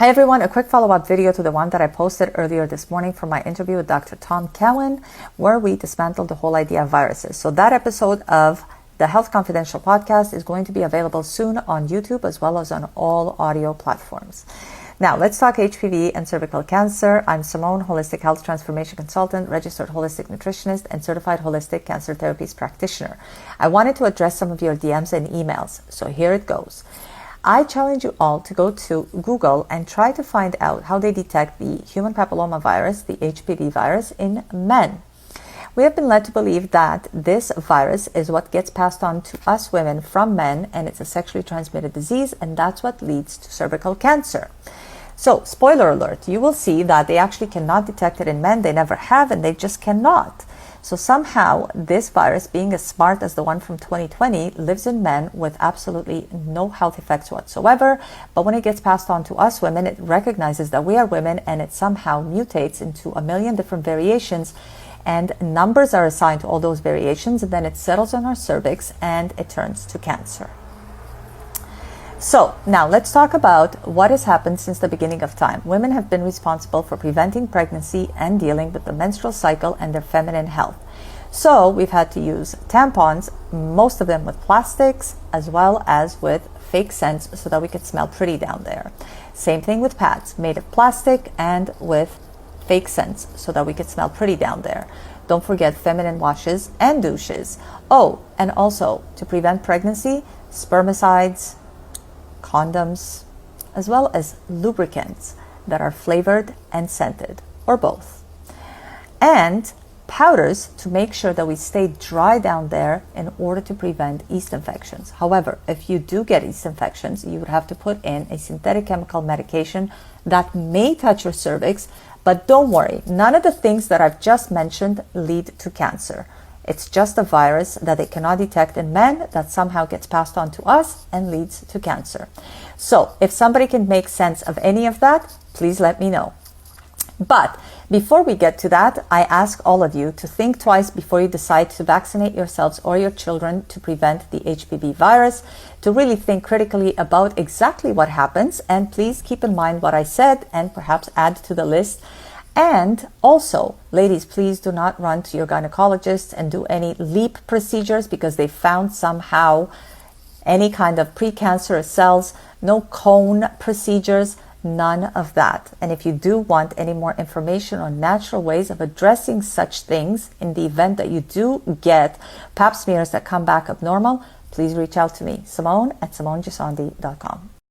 Hi everyone, a quick follow-up video to the one that I posted earlier this morning from my interview with Dr. Tom Cowan, where we dismantled the whole idea of viruses. So that episode of the Health Confidential podcast is going to be available soon on YouTube as well as on all audio platforms. Now, let's talk HPV and cervical cancer. I'm Simone, Holistic Health Transformation Consultant, Registered Holistic Nutritionist, and Certified Holistic Cancer Therapies Practitioner. I wanted to address some of your DMs and emails, so here it goes. I challenge you all to go to Google and try to find out how they detect the human papilloma virus, the HPV virus, in men. We have been led to believe that this virus is what gets passed on to us women from men, and it's a sexually transmitted disease, and that's what leads to cervical cancer. So, spoiler alert, you will see that they actually cannot detect it in men. They never have, and they just cannot. So somehow, this virus, being as smart as the one from 2020, lives in men with absolutely no health effects whatsoever. But when it gets passed on to us women, it recognizes that we are women, and it somehow mutates into a million different variations. And numbers are assigned to all those variations, and then it settles on our cervix, and it turns to cancer. So now let's talk about what has happened since the beginning of time. Women have been responsible for preventing pregnancy and dealing with the menstrual cycle and their feminine health. So we've had to use tampons, most of them with plastics, as well as with fake scents so that we could smell pretty down there. Same thing with pads, made of plastic and with fake scents so that we could smell pretty down there. Don't forget feminine washes and douches. Oh, and also to prevent pregnancy, spermicides, condoms, as well as lubricants that are flavored and scented, or both. And powders to make sure that we stay dry down there in order to prevent yeast infections. However, if you do get yeast infections, you would have to put in a synthetic chemical medication that may touch your cervix, but don't worry, none of the things that I've just mentioned lead to cancer. It's just a virus that they cannot detect in men that somehow gets passed on to us and leads to cancer. So if somebody can make sense of any of that, please let me know. But before we get to that, I ask all of you to think twice before you decide to vaccinate yourselves or your children to prevent the HPV virus, to really think critically about exactly what happens, and please keep in mind what I said and perhaps add to the list. And also, ladies, please do not run to your gynecologist and do any LEAP procedures because they found somehow any kind of precancerous cells. No cone procedures, none of that. And if you do want any more information on natural ways of addressing such things in the event that you do get pap smears that come back abnormal, please reach out to me, Simone at SimoneGisondi.com.